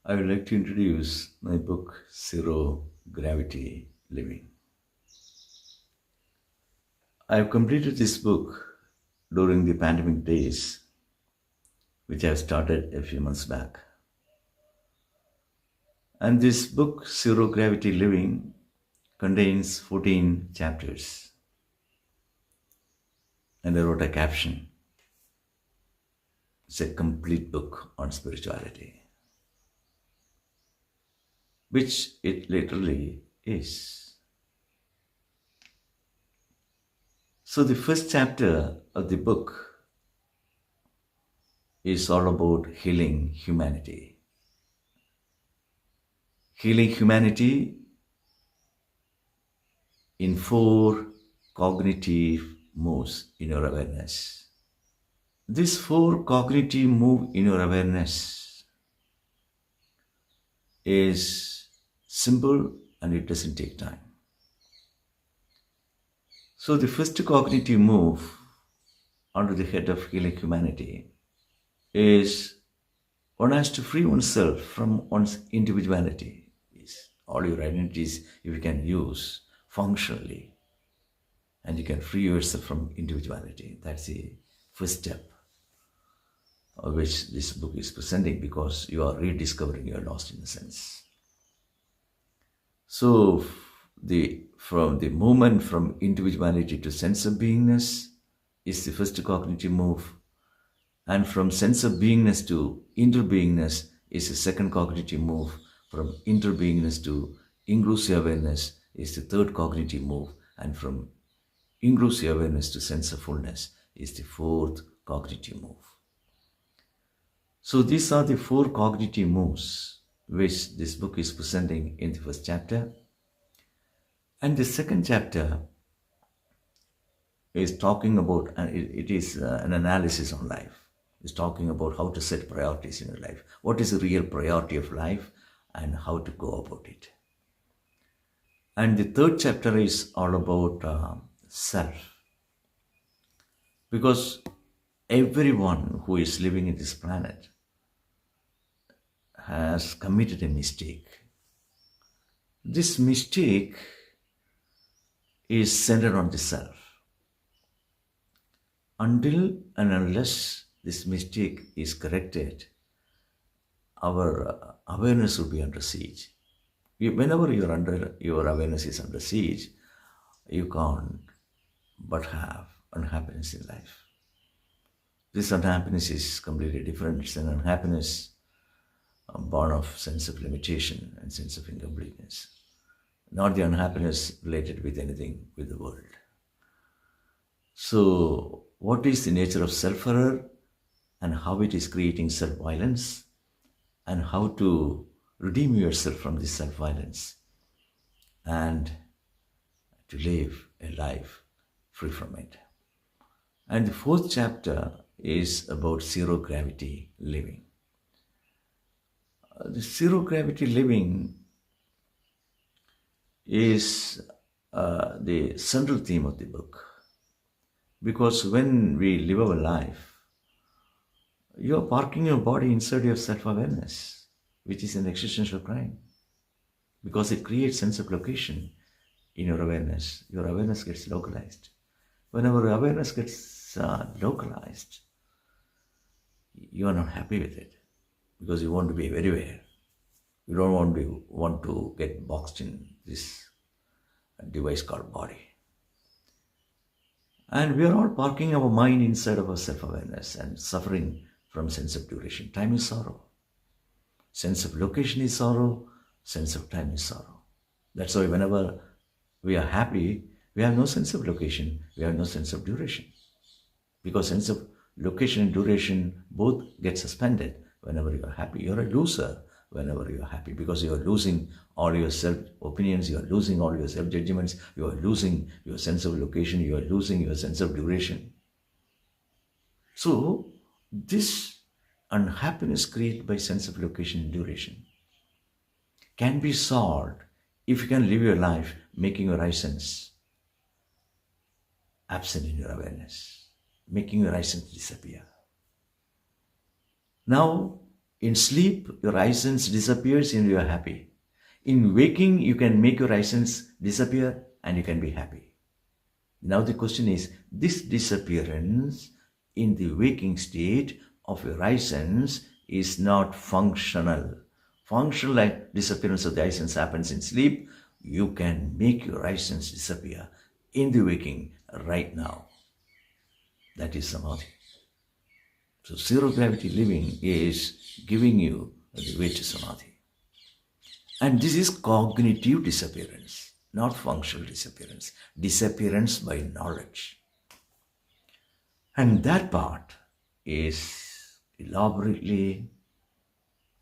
I would like to introduce my book, Zero Gravity Living. I have completed this book during the pandemic days, which I have started a few months back. And this book, Zero Gravity Living, contains 14 chapters. And I wrote a caption. It's a complete book on spirituality, which it literally is. So the first chapter of the book is all about healing humanity. Healing humanity in 4 cognitive moves in your awareness. These 4 cognitive moves in your awareness is simple and it doesn't take time. So the first cognitive move under the head of healing humanity is one has to free oneself from one's individuality. All your identities you can use functionally and you can free yourself from individuality. That's the first step which this book is presenting, because you are rediscovering your lost innocence. So from the movement from individuality to sense of beingness is the first cognitive move, and from sense of beingness to interbeingness is the second cognitive move. From interbeingness to inclusive awareness is the third cognitive move, and from inclusive awareness to sense of fullness is the fourth cognitive move. So these are the 4 cognitive moves which this book is presenting in the first chapter. And the second chapter is talking about, and it is an analysis on life. It's talking about how to set priorities in your life. What is the real priority of life and how to go about it. And the third chapter is all about self. Because everyone who is living in this planet has committed a mistake. This mistake is centered on the self. Until and unless this mistake is corrected, our awareness will be under siege. Whenever your awareness is under siege, you can't but have unhappiness in life. This unhappiness is completely different. It's an unhappiness born of sense of limitation and sense of incompleteness, not the unhappiness related with anything with the world. So, what is the nature of self-error and how it is creating self-violence, and how to redeem yourself from this self-violence and to live a life free from it. And the fourth chapter is about zero gravity living. The zero gravity living is the central theme of the book, because when we live our life, you are parking your body inside your self-awareness, which is an existential crime, because it creates sense of location in your awareness. Your awareness gets localized. Whenever awareness gets localized, you are not happy with it, because you want to be everywhere. You don't want to get boxed in this device called body. And we are all parking our mind inside of our self-awareness and suffering from sense of duration. Time is sorrow. Sense of location is sorrow. Sense of time is sorrow. That's why whenever we are happy, we have no sense of location. We have no sense of duration. Because sense of location and duration both get suspended whenever you are happy. You are a loser whenever you are happy, because you are losing all your self-opinions, you are losing all your self-judgments, you are losing your sense of location, you are losing your sense of duration. So, this unhappiness created by sense of location and duration can be solved if you can live your life making your I sense absent in your awareness, making your I sense disappear. Now, In sleep, your essence disappears and you are happy. In waking, you can make your essence disappear and you can be happy. Now the question is, this disappearance in the waking state of your essence is not functional. Functional like disappearance of the essence happens in sleep. You can make your essence disappear in the waking right now. That is samadhi. So zero gravity living is giving you the way to samadhi. And this is cognitive disappearance, not functional disappearance. Disappearance by knowledge. And that part is elaborately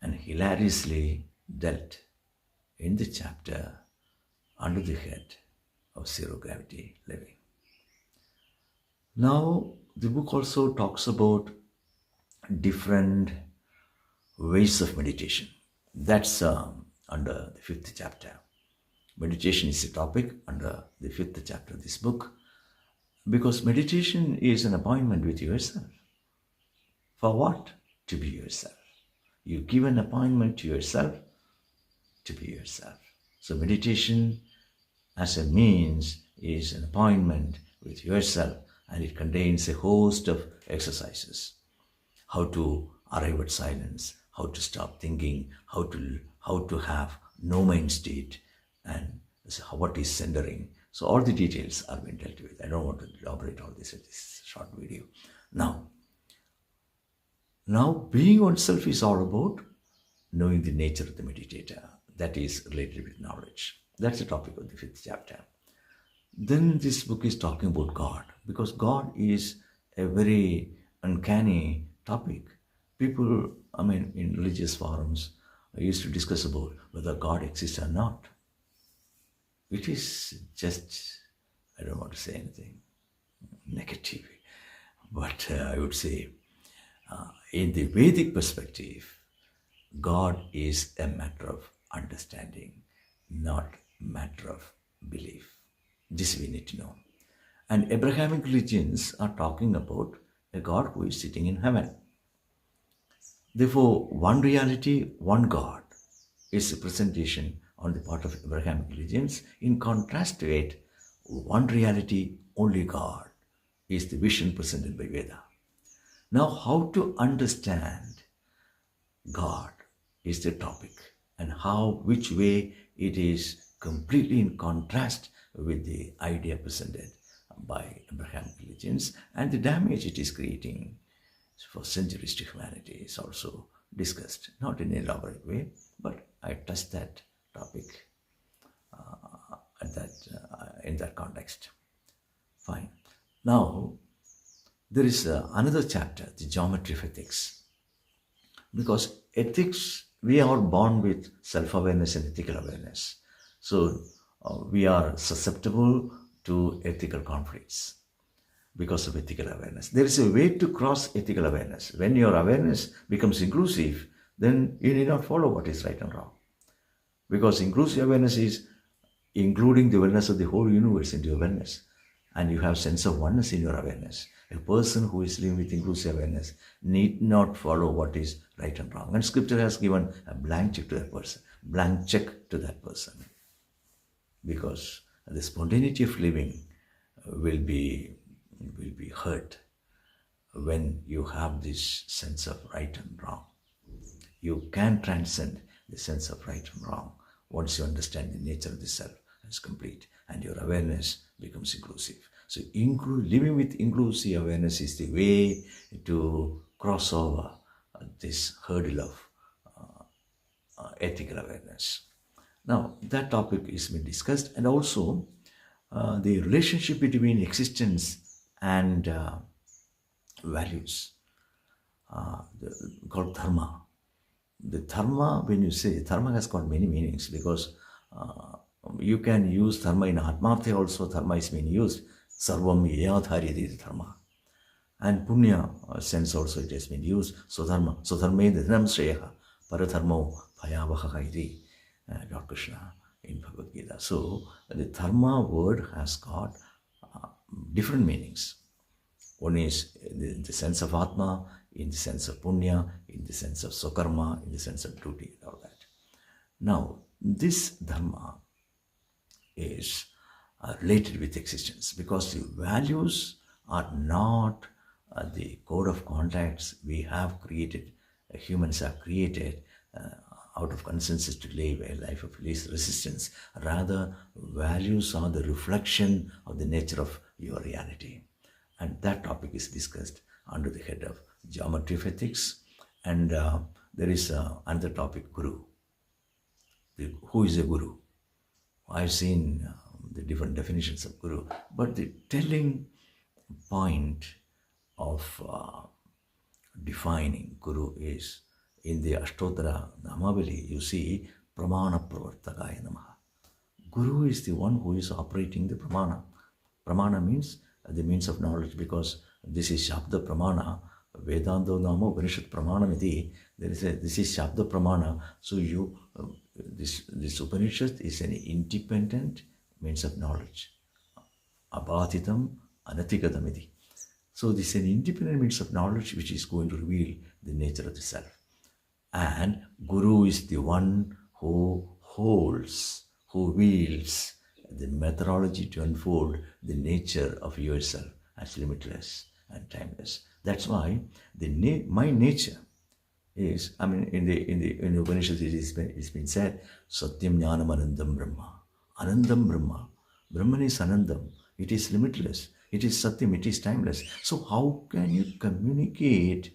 and hilariously dealt in the chapter under the head of zero gravity living. Now, the book also talks about different ways of meditation. That's under the 5th chapter. Meditation is a topic under the 5th chapter of this book, because meditation is an appointment with yourself. For what? To be yourself. You give an appointment to yourself to be yourself. So meditation as a means is an appointment with yourself, and it contains a host of exercises. How to arrive at silence, how to stop thinking, how to have no mind state, and what is centering. So all the details are being dealt with. I don't want to elaborate all this in this short video. Now being oneself is all about knowing the nature of the meditator. That is related with knowledge. That's the topic of the 5th chapter. Then this book is talking about God, because God is a very uncanny topic. People, in religious forums, used to discuss about whether God exists or not. It is just, I don't want to say anything negative, but I would say, in the Vedic perspective, God is a matter of understanding, not matter of belief. This we need to know. And Abrahamic religions are talking about a God who is sitting in heaven. Therefore, one reality, one God is a presentation on the part of Abrahamic religions. In contrast to it, one reality, only God is the vision presented by Veda. Now, how to understand God is the topic, and which way it is completely in contrast with the idea presented by Abrahamic religions, and the damage it is creating for centuries to humanity is also discussed, not in an elaborate way, but I touched that topic in that context. Fine. Now, there is another chapter, the geometry of ethics. Because ethics, we are born with self-awareness and ethical awareness. So we are susceptible to ethical conflicts because of ethical awareness. There is a way to cross ethical awareness. When your awareness becomes inclusive, then you need not follow what is right and wrong. Because inclusive awareness is including the awareness of the whole universe into your awareness. And you have sense of oneness in your awareness. A person who is living with inclusive awareness need not follow what is right and wrong. And scripture has given a blank check to that person. Blank check to that person. Because the spontaneity of living will be hurt when you have this sense of right and wrong. You can transcend the sense of right and wrong once you understand the nature of the self as complete, and your awareness becomes inclusive. So living with inclusive awareness is the way to cross over this hurdle of ethical awareness. Now, that topic is being discussed, and also the relationship between existence and values, called dharma. The dharma, when you say dharma, has got many meanings, because you can use dharma in Atmartha also. Dharma is being used. Sarvam yadhariti dharma. And punya sense also it has been used. So dharma. So dharma dhanam shreya paradharmo bhayavaha iti. Lord Krishna in Bhagavad Gita. So the dharma word has got different meanings. One is the sense of Atma in the sense of punya, in the sense of sokarma, in the sense of duty and all that. Now, this dharma is related with existence because the values are not the code of contacts we have created, humans have created out of consensus to live a life of least resistance. Rather, values are the reflection of the nature of your reality. And that topic is discussed under the head of geometry of ethics. And there is another topic, guru. Who is a guru? I've seen the different definitions of guru, but the telling point of defining guru is in the Ashtotara Namavali, you see Pramana Pravartakaya Namaha. Guru is the one who is operating the Pramana. Pramana means the means of knowledge, because this is Shabda Pramana. Vedanta Nama Upanishad Pramana Miti. This is Shabda Pramana. So this Upanishad is an independent means of knowledge. Abhatitam Anatikatam iti. So this is an independent means of knowledge which is going to reveal the nature of the self. And Guru is the one who holds, who wields the methodology to unfold the nature of yourself as limitless and timeless. That's why my nature is, in the Upanishads it's been said, Satyam Jnanam Anandam Brahma. Anandam Brahma. Brahman is Anandam. It is limitless. It is Satyam. It is timeless. So how can you communicate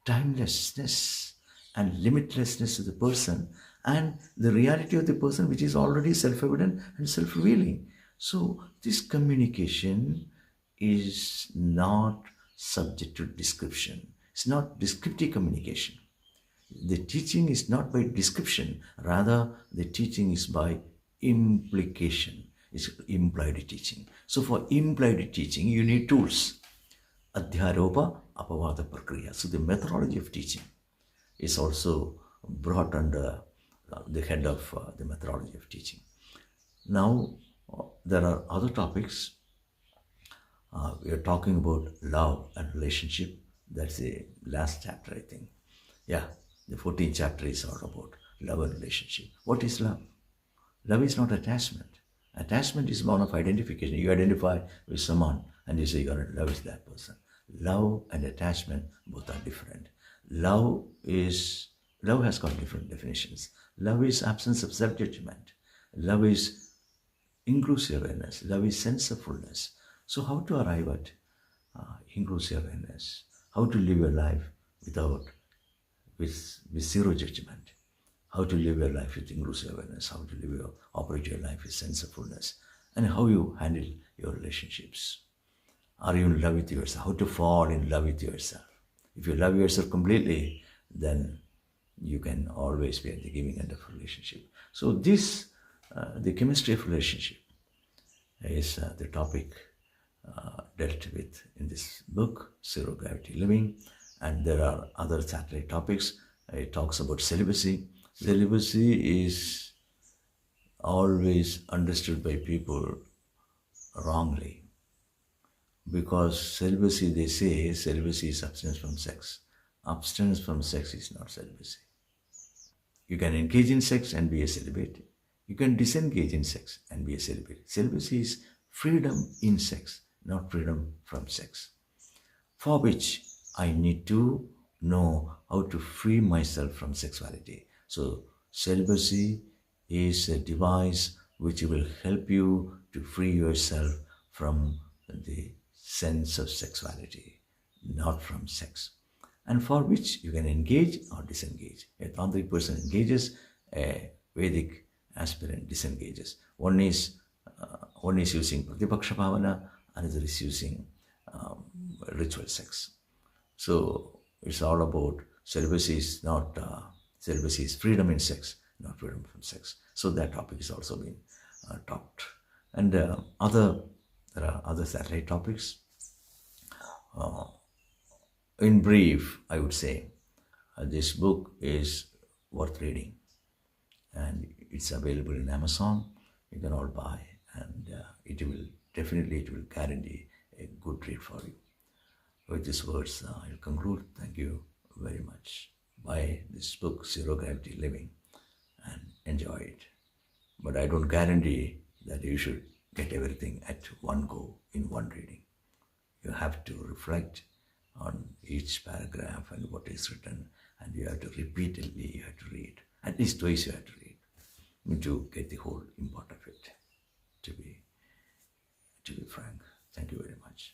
timelessness and limitlessness to the person and the reality of the person which is already self-evident and self-revealing? So this communication is not subject to description. It's not descriptive communication. The teaching is not by description. Rather, the teaching is by implication. It's implied teaching. So for implied teaching, you need tools. Adhyaropa Apavada Prakriya. So the methodology of teaching is also brought under the head of the methodology of teaching. Now, there are other topics. We are talking about love and relationship. That's the last chapter, I think. Yeah, the 14th chapter is all about love and relationship. What is love? Love is not attachment. Attachment is one of identification. You identify with someone and you say you are in love with that person. Love and attachment both are different. Love has got different definitions. Love is absence of self-judgment. Love is inclusive awareness. Love is sense of fullness. So how to arrive at inclusive awareness? How to live your life with zero judgment? How to live your life with inclusive awareness? How to operate your life with sense of fullness? And how you handle your relationships? Are you in love with yourself? How to fall in love with yourself? If you love yourself completely, then you can always be at the giving end of a relationship. So this, the chemistry of relationship is the topic dealt with in this book, Zero Gravity Living. And there are other satellite topics. It talks about celibacy. Celibacy is always understood by people wrongly. Because celibacy, they say, celibacy is abstinence from sex. Abstinence from sex is not celibacy. You can engage in sex and be a celibate. You can disengage in sex and be a celibate. Celibacy is freedom in sex, not freedom from sex. For which I need to know how to free myself from sexuality. So celibacy is a device which will help you to free yourself from the sense of sexuality, not from sex. And for which you can engage or disengage. A tantric person engages, a Vedic aspirant disengages. One is using Pratipaksha Bhavana, another is using ritual sex. So it's all about celibacy is not, celibacy is freedom in sex, not freedom from sex. So that topic is also been talked. And there are other satellite topics. In brief, I would say this book is worth reading, and it's available in Amazon. You can all buy, and it will guarantee a good read for you. with these words, I'll conclude. Thank you very much. Buy this book, Zero Gravity Living, and enjoy it. But I don't guarantee that you should get everything at one go in one reading. You have to reflect on each paragraph and what is written, and you have to repeatedly you have to read. At least twice you have to read to get the whole import of it. To be frank, thank you very much.